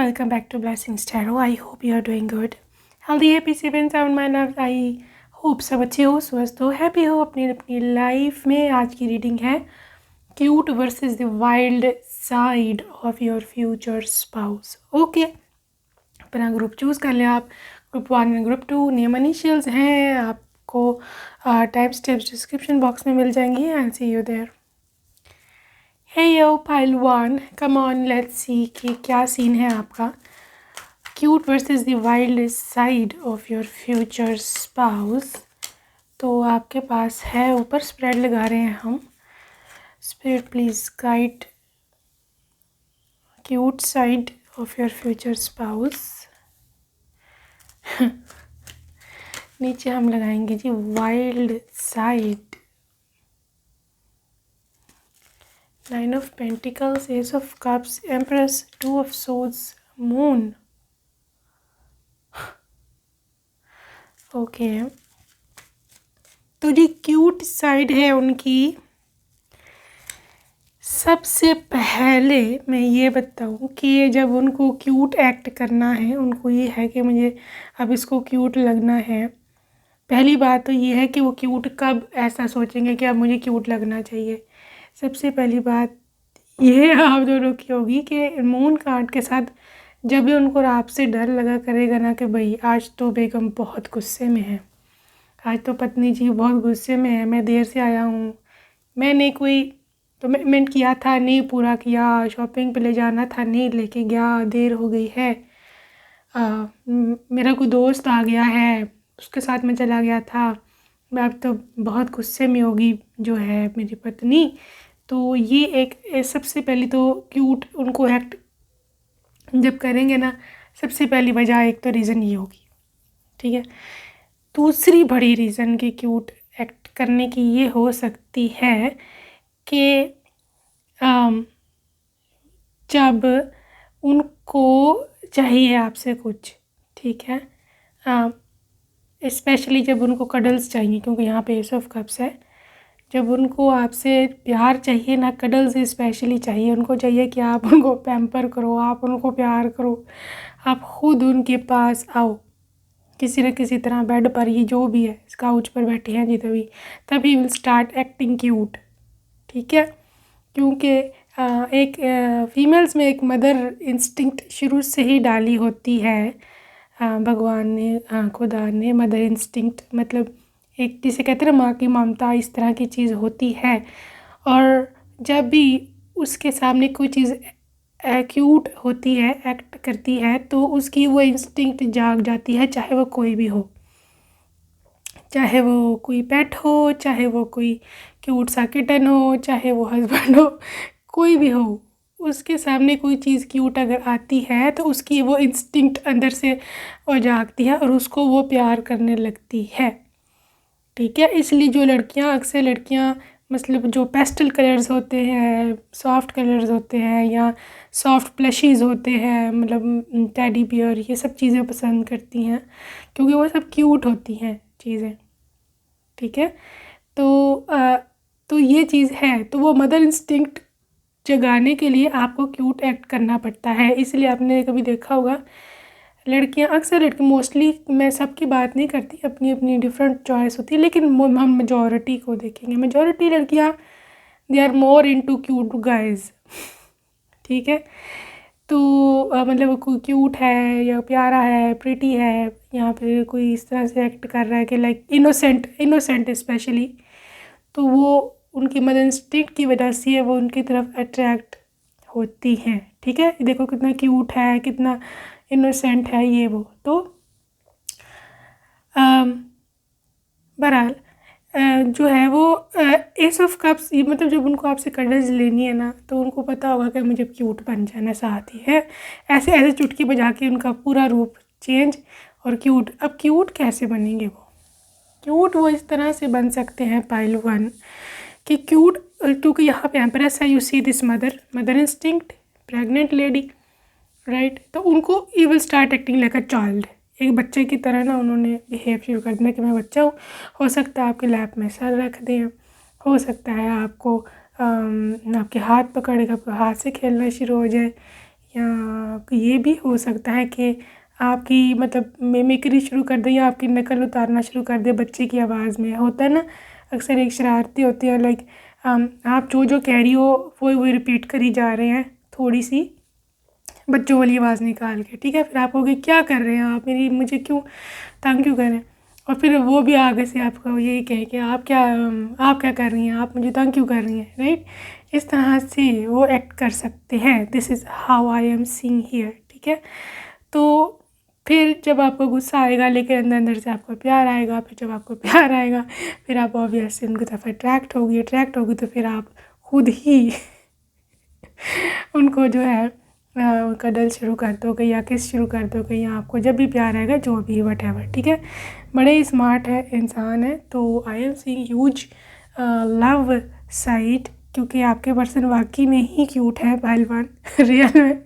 welcome back to Blessings Tarot. I hope you are doing good. Healthy, happy, safe and sound my love. I hope सब अच्छे हो, स्वस्थ हो, happy हो अपनी अपनी लाइफ में। आज की रीडिंग है cute versus the wild side of your future spouse. Okay, अपना ग्रुप चूज़ कर लें आप। Group 1 and group 2 name initials हैं। आपको टाइम स्टेप्स डिस्क्रिप्शन बॉक्स में मिल जाएंगी। I see you there. Hey yo, pile 1, come on, let's see कि क्या सीन है आपका cute versus the wild side of your future spouse. तो आपके पास है, ऊपर स्प्रेड लगा रहे हैं हम। Spirit please guide cute side of your future spouse. नीचे हम लगाएंगे जी wild side. Nine of Pentacles, Ace of Cups, Empress, Two of Swords, Moon. Okay, तो जी क्यूट साइड है उनकी। सबसे पहले मैं ये बताऊं कि जब उनको क्यूट एक्ट करना है, उनको ये है कि मुझे अब इसको क्यूट लगना है। पहली बात तो ये है कि वो क्यूट कब ऐसा सोचेंगे कि अब मुझे क्यूट लगना चाहिए। सबसे पहली बात ये आप दोनों की होगी कि मून कार्ड के साथ जब भी उनको आपसे डर लगा करेगा ना कि भाई आज तो बेगम बहुत गुस्से में है, आज तो पत्नी जी बहुत गुस्से में है, मैं देर से आया हूँ, मैंने कोई कमिटमेंट किया था नहीं पूरा किया, शॉपिंग पे ले जाना था नहीं लेके गया, देर हो गई है, मेरा कोई दोस्त आ गया है उसके साथ मैं चला गया था, मैं अब तो बहुत गुस्से में होगी जो है मेरी पत्नी। तो ये एक सबसे पहली तो क्यूट उनको एक्ट जब करेंगे ना, सबसे पहली वजह एक तो रीज़न ये होगी, ठीक है। दूसरी बड़ी रीज़न की क्यूट एक्ट करने की ये हो सकती है कि जब उनको चाहिए आपसे कुछ, ठीक है, स्पेशली जब उनको कडल्स चाहिए, क्योंकि यहाँ पे एस ऑफ कप्स है। जब उनको आपसे प्यार चाहिए ना, कडल्स स्पेशली चाहिए, उनको चाहिए कि आप उनको पैम्पर करो, आप उनको प्यार करो, आप खुद उनके पास आओ किसी न किसी तरह, बेड पर ही जो भी है, काउच पर बैठे हैं जी, तभी विल स्टार्ट एक्टिंग क्यूट, ठीक है। क्योंकि एक फीमेल्स में एक मदर इंस्टिंक्ट शुरू से ही डाली होती है भगवान ने, खुदा ने। मदर इंस्टिंक्ट मतलब एक जिसे कहते हैं माँ की ममता, इस तरह की चीज़ होती है। और जब भी उसके सामने कोई चीज़ क्यूट होती है, एक्ट करती है, तो उसकी वो इंस्टिंक्ट जाग जाती है, चाहे वो कोई भी हो, चाहे वो कोई पेट हो, चाहे वो कोई क्यूट सा किटन हो, चाहे वो हस्बैंड हो, कोई भी हो, उसके सामने कोई चीज़ क्यूट अगर आती है तो उसकी वो इंस्टिंक्ट अंदर से वो जागती है और उसको वो प्यार करने लगती है, ठीक है। इसलिए जो लड़कियां, अक्सर लड़कियां मतलब जो पेस्टल कलर्स होते हैं, सॉफ्ट कलर्स होते हैं या सॉफ्ट प्लशीज़ होते हैं, मतलब टेडी बियर, ये सब चीज़ें पसंद करती हैं क्योंकि वो सब क्यूट होती हैं चीज़ें, ठीक है। तो ये चीज़ है, तो वो मदर इंस्टिंक्ट जगाने के लिए आपको क्यूट एक्ट करना पड़ता है। इसलिए आपने कभी देखा होगा लड़कियां, अक्सर लड़की, मोस्टली मैं सबकी बात नहीं करती, अपनी अपनी डिफरेंट चॉइस होती है, लेकिन हम मेजॉरिटी को देखेंगे, मेजॉरिटी लड़कियां they are more into cute guys, ठीक है। तो मतलब कोई क्यूट है या प्यारा है, प्रिटी है, या फिर कोई इस तरह से एक्ट कर रहा है कि लाइक इनोसेंट स्पेशली, तो वो उनकी मदर इंस्टिंक्ट की वजह से वो उनकी तरफ अट्रैक्ट होती हैं, ठीक है। देखो कितना क्यूट है, कितना इनोसेंट है ये वो। तो बहरहाल जो है वो एस ऑफ कप्स, ये मतलब जब उनको आपसे कडल्स लेनी है ना, तो उनको पता होगा कि मुझे क्यूट बन जाना चाहती है, ऐसे ऐसे चुटकी बजा के उनका पूरा रूप चेंज और क्यूट। अब क्यूट कैसे बनेंगे वो क्यूट? वो इस तरह से बन सकते हैं पाइल 1 कि क्यूट, क्योंकि यहाँ पे एम्प्रेस है, you see this mother instinct, pregnant lady, right. तो उनको you will start acting like a child, एक बच्चे की तरह ना उन्होंने बिहेव शुरू कर देना कि मैं बच्चा हूँ। हो सकता है आपके लैप में सर रख दें, हो सकता है आपको आपके हाथ पकड़ के हाथ से खेलना शुरू हो जाए, या ये भी हो सकता है कि आपकी मतलब मिमिक्री शुरू कर दे या आपकी नकल उतारना शुरू कर दे बच्चे की आवाज़ में। होता है ना, अक्सर एक शरारती होती है, लाइक आप जो कह रही हो वो रिपीट करी जा रहे हैं थोड़ी सी बच्चों वाली आवाज़ निकाल के, ठीक है। फिर आप कहोगे क्या कर रहे हैं आप, मुझे क्यों तंग क्यों कर रहे हैं, और फिर वो भी आगे से आपको यही कहे कि आप क्या कर रही हैं, आप मुझे तंग क्यों कर रही हैं, राइट। इस तरह से वो एक्ट कर सकते हैं। This is how I am seeing here, ठीक है। तो फिर जब आपको गुस्सा आएगा लेकिन अंदर अंदर से आपको प्यार आएगा, फिर जब आपको प्यार आएगा फिर आप ऑब्वियसली उनकी तरफ अट्रैक्ट होगी तो फिर आप खुद ही उनको जो है कदल शुरू कर दोगे या किस शुरू कर दोगे, या आपको जब भी प्यार आएगा जो भी वटएवर, ठीक है। बड़े ही स्मार्ट है इंसान है। तो I am seeing huge love side, क्योंकि आपके पर्सन वाकई में ही क्यूट है पहलवान रियल में।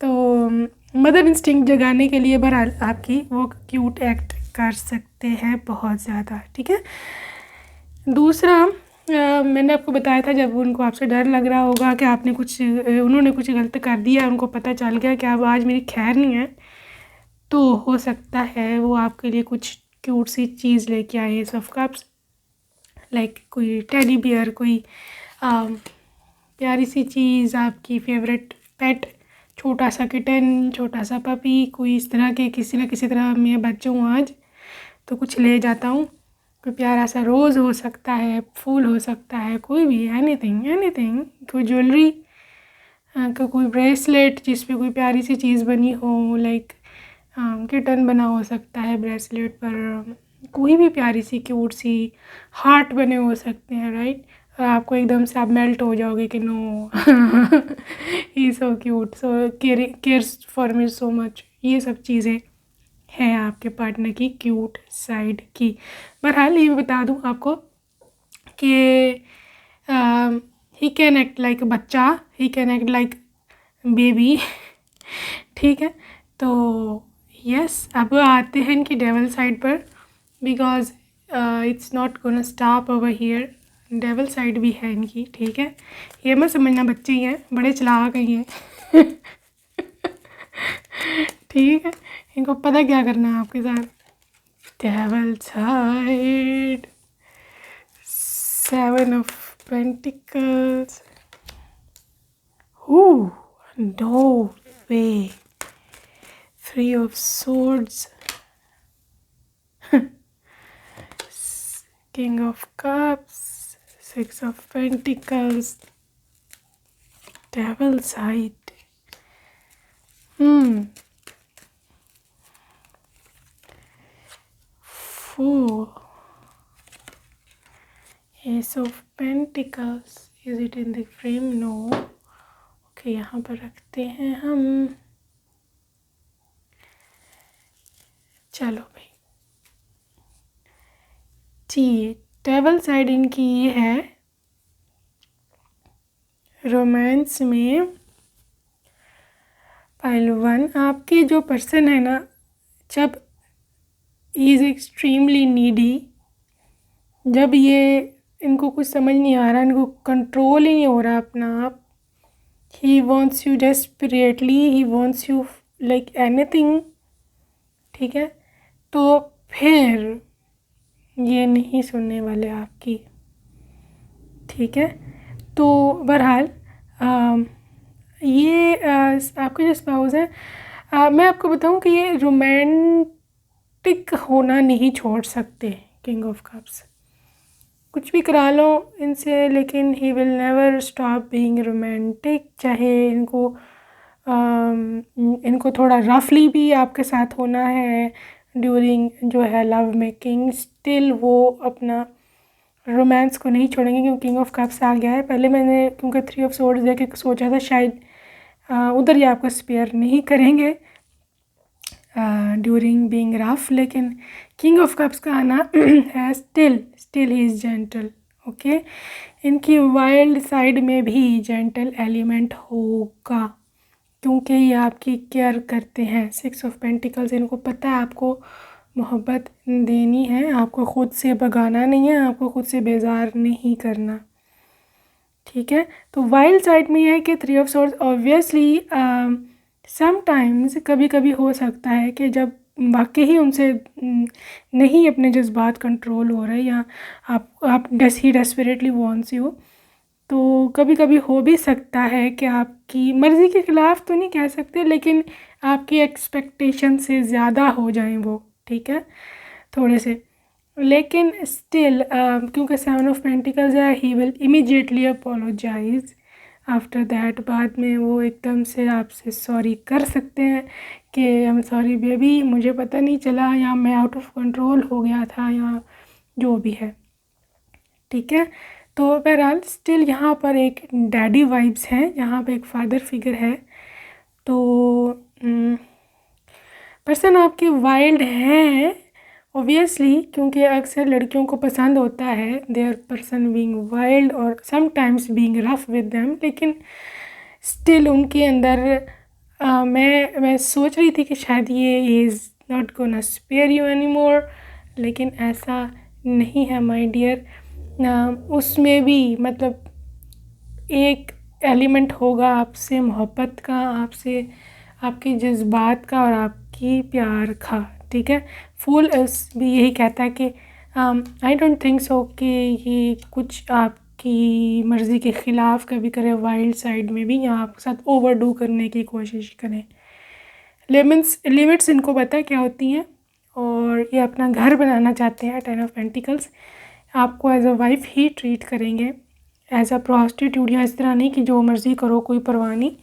तो मदर इंस्टिंक्ट जगाने के लिए बहरहाल आपकी वो क्यूट एक्ट कर सकते हैं बहुत ज़्यादा, ठीक है। दूसरा मैंने आपको बताया था जब उनको आपसे डर लग रहा होगा कि उन्होंने कुछ गलत कर दिया, उनको पता चल गया कि अब आज मेरी खैर नहीं है, तो हो सकता है वो आपके लिए कुछ क्यूट सी चीज़ लेके आए। एस ऑफ कप्स, लाइक कोई टेडी बियर, कोई प्यारी सी चीज़, आपकी फेवरेट पेट, छोटा सा किटन, छोटा सा पपी, कोई इस तरह के किसी न किसी तरह मैं बच जाऊँ आज तो कुछ ले जाता हूँ। कोई प्यारा सा रोज़ हो सकता है, फूल हो सकता है, कोई भी एनीथिंग, कोई ज्वेलरी, कोई ब्रेसलेट जिस पे कोई प्यारी सी चीज़ बनी हो, लाइक किटन बना हो सकता है ब्रेसलेट पर, कोई भी प्यारी सी क्यूट सी हार्ट बने हो सकते हैं, राइट। और आपको एकदम से आप मेल्ट हो जाओगे कि no he so cute, so cares for me so much. ये सब चीज़ें हैं आपके पार्टनर की क्यूट साइड की। बहरहाल ये बता दूं आपको कि ही कैन एक्ट लाइक बच्चा, he can act like baby, ठीक है। तो यस, अब आते हैं इनकी डेवल साइड पर, because it's not gonna stop over here. Devil side भी है इनकी, ठीक है। ये मत समझना बच्चे ही हैं, बड़े चालाक हैं ठीक है। इनको पता क्या करना है आपके साथ। Devil side, 7 of Pentacles, no way, 3 of Swords, King of Cups, 6 of Pentacles, Devil side. Four. Ace of Pentacles. Is it in the frame? No. Okay, यहाँ पर रखते हैं हम। चलो भाई जी, डेविल साइड इनकी ये है, रोमांस में पाइल 1 आपके जो पर्सन है ना, जब ही इज़ एक्सट्रीमली नीडी, जब ये इनको कुछ समझ नहीं आ रहा, इनको कंट्रोल ही नहीं हो रहा अपना आप, he wants you desperately, he wants you like anything, ठीक है। तो फिर ये नहीं सुनने वाले आपकी, ठीक है। तो बहरहाल ये आपके जो स्पाउस हैं, मैं आपको बताऊं कि ये रोमांटिक होना नहीं छोड़ सकते। किंग ऑफ कप्स, कुछ भी करा लो इनसे, लेकिन he will never stop being romantic. चाहे इनको थोड़ा रफली भी आपके साथ होना है ड्यूरिंग जो है लव मेकिंग, स्टिल वो अपना रोमांस को नहीं छोड़ेंगे, क्योंकि किंग ऑफ कप्स आ गया है। पहले मैंने क्योंकि 3 ऑफ सोर्ड्स देख के सोचा था शायद उधर ही आपको स्पेयर नहीं करेंगे ड्यूरिंग बीइंग रफ, लेकिन किंग ऑफ कप्स का आना है, still he is gentle, okay. इनकी वाइल्ड साइड में भी जेंटल एलिमेंट होगा, क्योंकि ये आपकी केयर करते हैं। 6 ऑफ पेंटिकल्स, इनको पता है आपको मोहब्बत देनी है, आपको ख़ुद से भगाना नहीं है, आपको ख़ुद से बेजार नहीं करना, ठीक है। तो वाइल्ड साइड में यह है कि three of swords obviously sometimes कभी कभी हो सकता है कि जब वाकई ही उनसे नहीं अपने जज्बात कंट्रोल हो रहे, या आप ही डेस्परेटली वॉन्ट्स यू, तो कभी कभी हो भी सकता है कि आपकी मर्ज़ी के ख़िलाफ़ तो नहीं कह सकते, लेकिन आपकी एक्सपेक्टेशन से ज़्यादा हो जाएं वो, ठीक है, थोड़े से। लेकिन स्टिल क्योंकि सेवन ऑफ पेंटिकल्स है, he will immediately apologise after that. बाद में वो एकदम से आपसे सॉरी कर सकते हैं कि आई एम सॉरी बेबी, मुझे पता नहीं चला, या मैं आउट ऑफ कंट्रोल हो गया था, या जो भी है, ठीक है। तो बहरहाल स्टिल यहाँ पर एक डैडी वाइब्स हैं, यहाँ पे एक फादर फिगर है। तो पर्सन आपके वाइल्ड हैं ओबियसली, क्योंकि अक्सर लड़कियों को पसंद होता है देयर पर्सन बीइंग वाइल्ड और sometimes being rough with them, लेकिन स्टिल उनके अंदर मैं सोच रही थी कि शायद ये is not gonna spare you any more, लेकिन ऐसा नहीं है माय डियर। उसमें भी मतलब एक एलिमेंट होगा आपसे मोहब्बत का, आपसे आपके जज्बात का और आपकी प्यार का, ठीक है। फूल भी यही कहता है कि आई डोंट थिंक सो कि ये कुछ आपकी मर्ज़ी के ख़िलाफ़ कभी करे वाइल्ड साइड में भी, या आपके साथ ओवरडू करने की कोशिश करें। लिमिट्स इनको पता क्या होती हैं, और ये अपना घर बनाना चाहते हैं। टेन ऑफ पेंटिकल्स आपको एज अ वाइफ ही ट्रीट करेंगे, एज अ प्रॉस्टिट्यूट, या इस तरह नहीं कि जो मर्ज़ी करो कोई परवाह नहीं।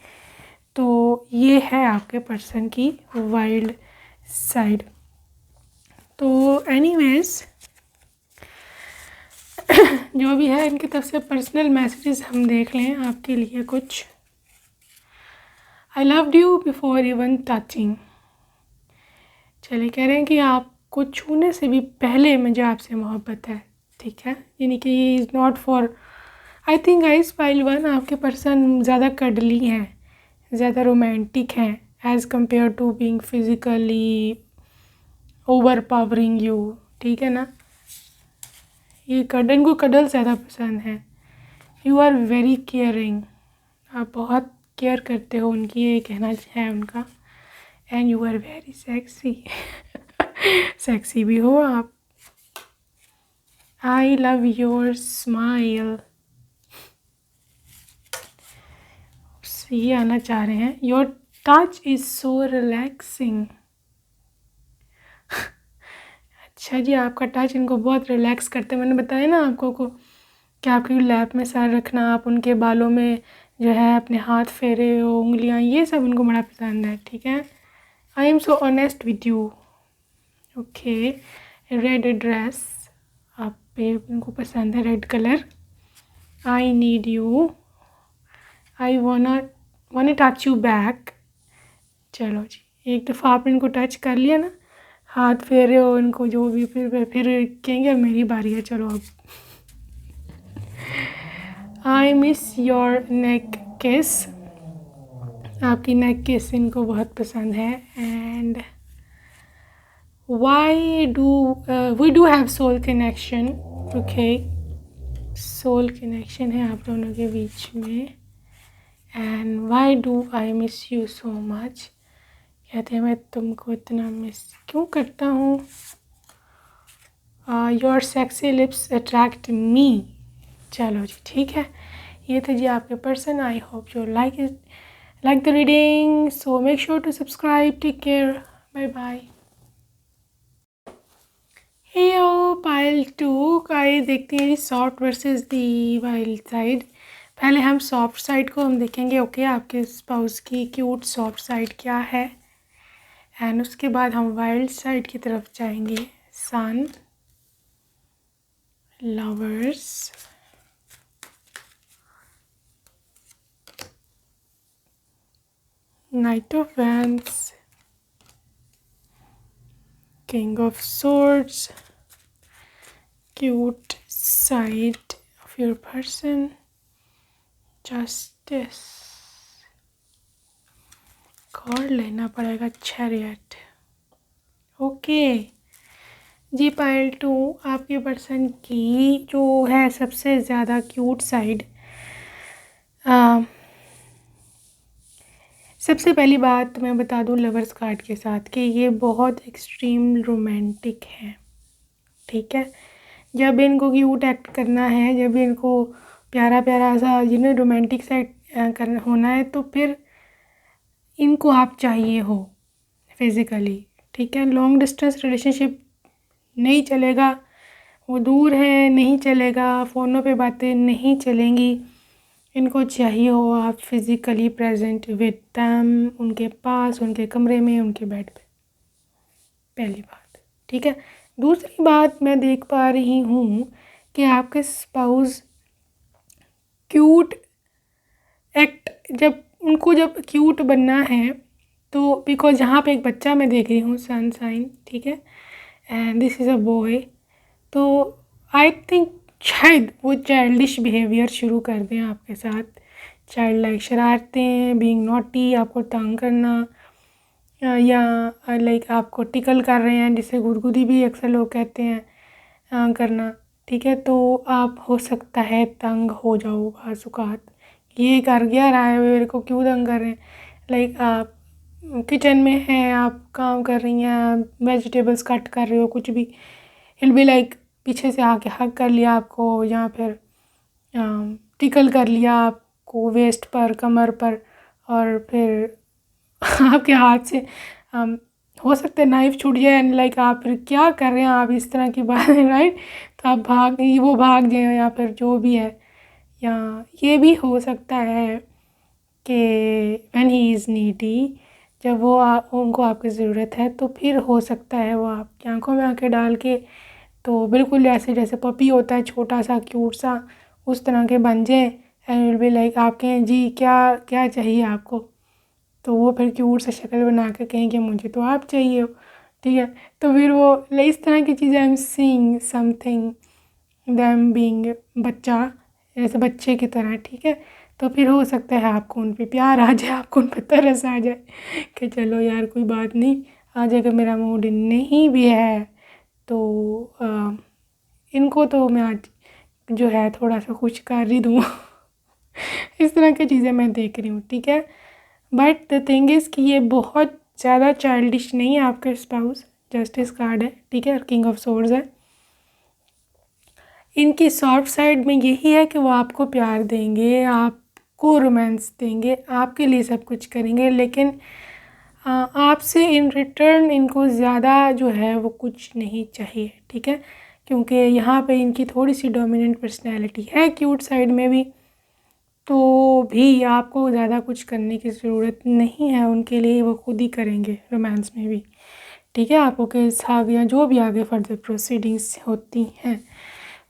तो ये है आपके पर्सन की वाइल्ड साइड। तो एनीवेज जो भी है, इनकी तरफ से पर्सनल मैसेजेस हम देख लें आपके लिए कुछ। I loved you before even touching. चलिए, कह रहे हैं कि आपको छूने से भी पहले मुझे आपसे मोहब्बत है, ठीक है। यानी कि ये is not for, I think guys file one आपके पर्सन ज़्यादा कडली हैं, ज़्यादा रोमांटिक हैं as compared to being physically overpowering you, ठीक है ना। ये कडन को कडल ज़्यादा पसंद है। यू आर वेरी केयरिंग, आप बहुत केयर करते हो उनकी, ये कहना है उनका। And you are very sexy sexy भी हो आप। आई लव योर स्माइल, ये आना चाह रहे हैं। Your touch is so relaxing. अच्छा जी, आपका टच इनको बहुत रिलैक्स करते हैं। मैंने बताया ना आपको को कि आपकी लैप में सर रखना, आप उनके बालों में जो है अपने हाथ फेरे हो, उंगलियां, ये सब उनको बड़ा पसंद है, ठीक है। I am so honest with you, okay. Red dress आप पे उनको पसंद है, red colour. I need you, I wanna touch you back. चलो जी, एक दफ़ा आपने इनको टच कर लिया ना, हाथ फेरे हो इनको जो भी, फिर कहेंगे मेरी बारी है, चलो अब। आई मिस योर नेक किस, आपकी नेक किस इनको बहुत पसंद है। And why do we do have soul connection, okay, soul connection है आप दोनों के बीच में। And why do I miss you so much, कहते हैं मैं तुमको इतना मिस क्यों करता हूँ। Your sexy lips attract me. चलो जी, ठीक है, ये थे जी आपके person. I hope you like it, like the reading, so make sure to subscribe. Take care, bye bye. हेयो pile 2 का ये देखते हैं सॉफ्ट वर्सेस दी वाइल्ड साइड। पहले हम सॉफ्ट साइड को हम देखेंगे, ओके, आपके स्पाउस की क्यूट सॉफ्ट साइड क्या है, एंड उसके बाद हम वाइल्ड साइड की तरफ जाएंगे। सन, lovers, Knight of Wands, King of Swords, cute side of your person, Justice, और लेना पड़ेगा Chariot, ओके जी। पाइल 2 आपके पर्सन की जो है सबसे ज़्यादा क्यूट साइड, सबसे पहली बात मैं बता दूं लवर्स कार्ड के साथ कि ये बहुत एक्सट्रीम रोमांटिक है, ठीक है। जब इनको क्यूट एक्ट करना है, जब इनको प्यारा प्यारा सा रोमांटिक साइड करना होना है, तो फिर इनको आप चाहिए हो फिज़िकली, ठीक है। लॉन्ग डिस्टेंस रिलेशनशिप नहीं चलेगा, वो दूर है नहीं चलेगा, फ़ोनों पे बातें नहीं चलेंगी। इनको चाहिए हो आप फिज़िकली प्रेजेंट विद देम, उनके पास, उनके कमरे में, उनके बेड पे, पहली बात, ठीक है। दूसरी बात मैं देख पा रही हूँ कि आपके स्पाउस क्यूट एक्ट, जब उनको जब क्यूट बनना है तो बिकॉज यहाँ पे एक बच्चा मैं देख रही हूँ सन साइन, ठीक है, and this is a boy, तो आई थिंक शायद वो चाइल्डिश बिहेवियर शुरू कर दें आपके साथ, चाइल्ड लाइक शरारतें, बीइंग नॉटी, आपको तंग करना, या लाइक आपको टिकल कर रहे हैं, जिसे गुदगुदी भी अक्सर लोग कहते हैं करना, ठीक है। तो आप हो सकता है तंग हो जाओ बाज़-औक़ात, ये कर क्या रहा है, मेरे को क्यों तंग कर रहे हैं। लाइक आप किचन में हैं, आप काम कर रही हैं, वेजिटेबल्स कट कर रहे हो, कुछ भी, हिल बी लाइक पीछे से आके हग कर लिया आपको, या फिर टिकल कर लिया आपको वेस्ट पर, कमर पर, और फिर आपके हाथ से हो सकता है नाइफ छूट जाए, एंड लाइक आप फिर क्या कर रहे हैं आप, इस तरह की बातें, राइट। तो आप वो भाग जाए, या फिर जो भी है, या ये भी हो सकता है कि व्हेन ही इज़ नीडी, जब वो उनको आपकी ज़रूरत है, तो फिर हो सकता है वो आपकी आंखों में आंखें डाल के, तो बिल्कुल ऐसे जैसे पपी होता है छोटा सा क्यूट सा, उस तरह के बन जाए, एंड विल बी लाइक आप कहें जी क्या क्या चाहिए आपको, तो वो फिर क्यूट सा शक्ल बना के कहें कि मुझे तो आप चाहिए हो, ठीक है। तो फिर वो इस तरह की चीज़ें, I am seeing something them being बच्चा, जैसे बच्चे की तरह, ठीक है। तो फिर हो सकता है आपको उन पे प्यार आ जाए, आपको उन पे तरस आ जाए कि चलो यार कोई बात नहीं, आज अगर मेरा मूड नहीं भी है तो इनको तो मैं आज जो है थोड़ा सा खुश कर ही दूँ। इस तरह की चीज़ें मैं देख रही हूँ, ठीक है। बट द थिंग इज़ कि ये बहुत ज़्यादा चाइल्डिश नहीं है आपका स्पाउस, जस्टिस कार्ड है, ठीक है, और किंग ऑफ सोर्ड्स है। इनकी सॉफ्ट साइड में यही है कि वो आपको प्यार देंगे, आपको रोमांस देंगे, आपके लिए सब कुछ करेंगे, लेकिन आपसे इन रिटर्न इनको ज़्यादा जो है वो कुछ नहीं चाहिए, ठीक है। क्योंकि यहाँ पे इनकी थोड़ी सी डोमिनेंट पर्सनैलिटी है क्यूट साइड में भी, तो भी आपको ज़्यादा कुछ करने की ज़रूरत नहीं है, उनके लिए वो खुद ही करेंगे रोमांस में भी, ठीक है। आपको केस आगे या जो भी आगे फर्दर प्रोसीडिंग्स होती हैं,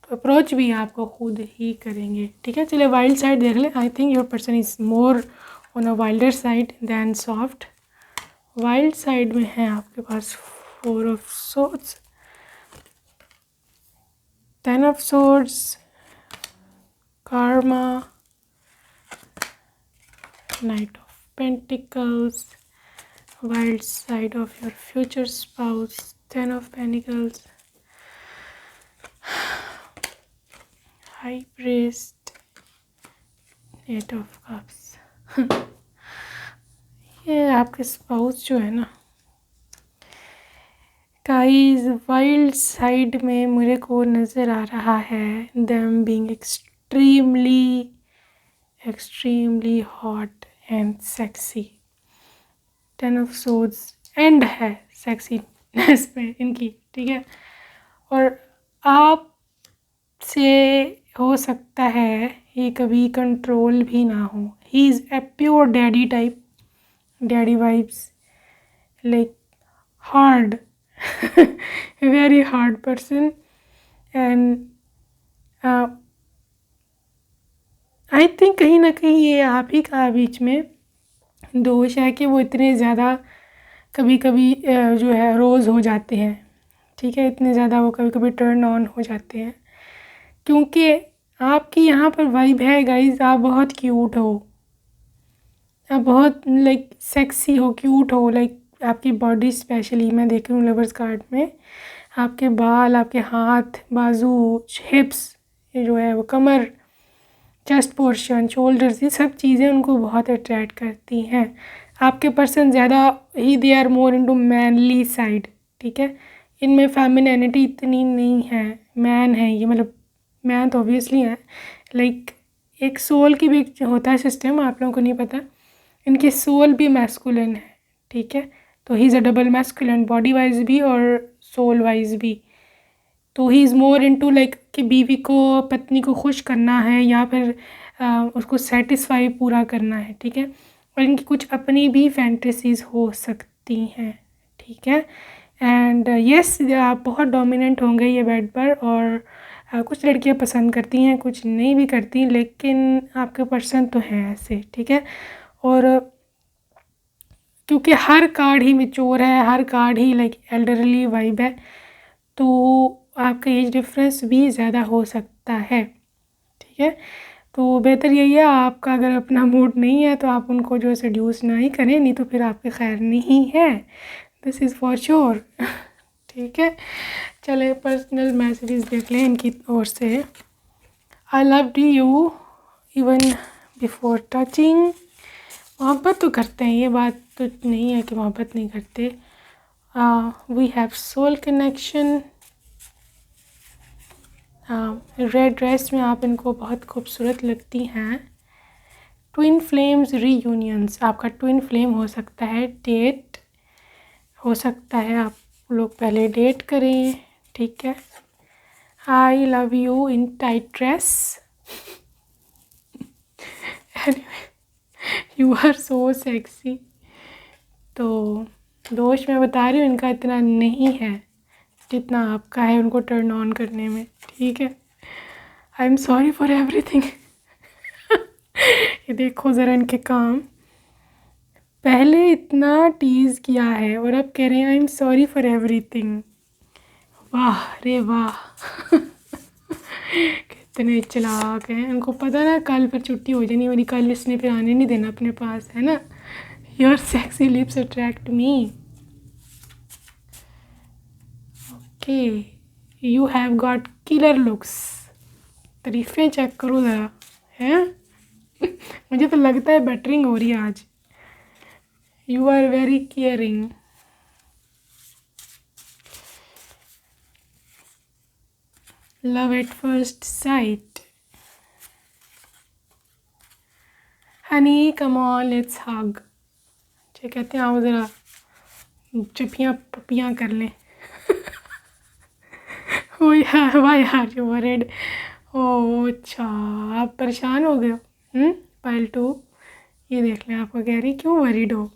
तो अप्रोच भी आपको खुद ही करेंगे, ठीक है। चलिए वाइल्ड साइड देख लें। I think your person is more on a wilder side than soft. Wild side में है आपके पास 4 of swords, 10 of swords, karma, knight of pentacles, wild side of your future spouse, 10 of pentacles, high priest, 8 of cups। ये आपके spouse जो है ना guys, wild side में मेरे को नज़र आ रहा है them being extremely hot and sexy. 10 of swords and है सेक्सीनेस पे इनकी, ठीक है। और आप से हो सकता है ये कभी कंट्रोल भी ना हो, he is a pure daddy type, daddy vibes, like hard, very hard person, and I think कहीं ना कहीं ये आप ही का बीच में दोष है कि वो इतने ज़्यादा कभी कभी जो है रोज़ हो जाते हैं, ठीक है, इतने ज़्यादा वो कभी कभी टर्न ऑन हो जाते हैं, क्योंकि आपकी यहाँ पर वाइब है गाइस, आप बहुत क्यूट हो, आप बहुत लाइक सेक्सी हो, क्यूट हो, लाइक आपकी बॉडी स्पेशली मैं देख रही हूँ लवर्स कार्ड में, आपके बाल, आपके हाथ, बाजू, हिप्स, ये जो है वो कमर, चेस्ट पोर्शन, शोल्डर्स, ये सब चीज़ें उनको बहुत अट्रैक्ट करती हैं। आपके पर्सन ज़्यादा ही they are more into manly side, ठीक है। इनमें फेमिनिनिटी इतनी नहीं है, मैन है ये, मतलब मैन तो ऑब्वियसली है, लाइक एक सोल की भी एक होता है सिस्टम, आप लोगों को नहीं पता, इनकी सोल भी मैस्कुलिन है, ठीक है। तो he is a double masculine, body wise भी और सोल वाइज भी। तो he is more into like कि बीवी को, पत्नी को खुश करना है या फिर उसको सेटिस्फाई पूरा करना है, ठीक है। और इनकी कुछ अपनी भी फैंटेसीज़ हो सकती हैं, ठीक है। एंड यस, आप बहुत डोमिनेंट होंगे ये बेड पर, और कुछ लड़कियां पसंद करती हैं, कुछ नहीं भी करती, लेकिन आपके पर्सन तो हैं ऐसे, ठीक है। और क्योंकि हर कार्ड ही मैच्योर है, हर कार्ड ही लाइक एल्डरली वाइब है, तो आपका एज डिफरेंस भी ज़्यादा हो सकता है, ठीक है। तो बेहतर यही है, आपका अगर अपना मूड नहीं है तो आप उनको जो सेड्यूस ना ही करें, नहीं तो फिर आपके खैर नहीं है, दिस इज़ फॉर श्योर, ठीक है। चले पर्सनल मैसेजेस देख लें इनकी ओर से। I loved you even before touching, मोहब्बत तो करते हैं, ये बात तो नहीं है कि मोहब्बत नहीं करते। We have soul connection. Red dress में आप इनको बहुत खूबसूरत लगती हैं। ट्विन फ्लेम्स रीयूनियंस, आपका ट्विन फ्लेम हो सकता है, डेट हो सकता है, आप लोग पहले डेट करें, ठीक है। I love you in tight dress, you are so sexy. तो दोष मैं बता रही हूँ इनका इतना नहीं है जितना आपका है उनको टर्न ऑन करने में, ठीक है। I am sorry for everything. ये देखो ज़रा इनके काम, पहले इतना टीज़ किया है और अब कह रहे हैं I am sorry for everything. वाह रे वाह। कितने चालाक हैं, उनको पता ना कल फिर छुट्टी हो जानी वाली, कल इसने फिर आने नहीं देना अपने पास, है ना। Your sexy lips attract me, okay. You have got killer looks, तारीफ़ें चेक करो ज़रा, हैं। मुझे तो लगता है बेटरिंग हो रही है आज। You are very caring, love at first sight, honey come on let's hug. जो कहते हैं आओ ज़रा चुपियाँ पपियाँ कर लें। ओ यार, वाई आर यू वरीड? ओ अच्छा, आप परेशान हो गए हो। पाइल 2, ये देख लें, आपको कह रही क्यों वरीड हो।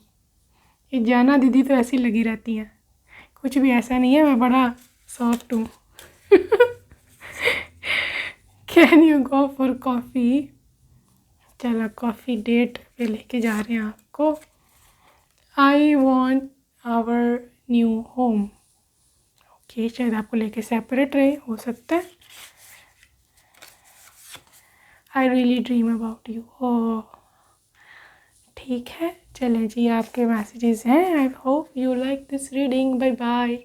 ये जाना दीदी तो ऐसी लगी रहती हैं, कुछ भी ऐसा नहीं है, मैं बड़ा सॉफ्ट हूँ। Can you go for coffee? चलो कॉफ़ी डेट पे लेके जा रहे हैं आपको। I want our new home, okay, शायद आपको लेके सेपरेट रहे, हो सकता है। I really dream about you, ओ ठीक है। चलें जी, आपके मैसेजेस हैं। I hope you like this reading, bye bye.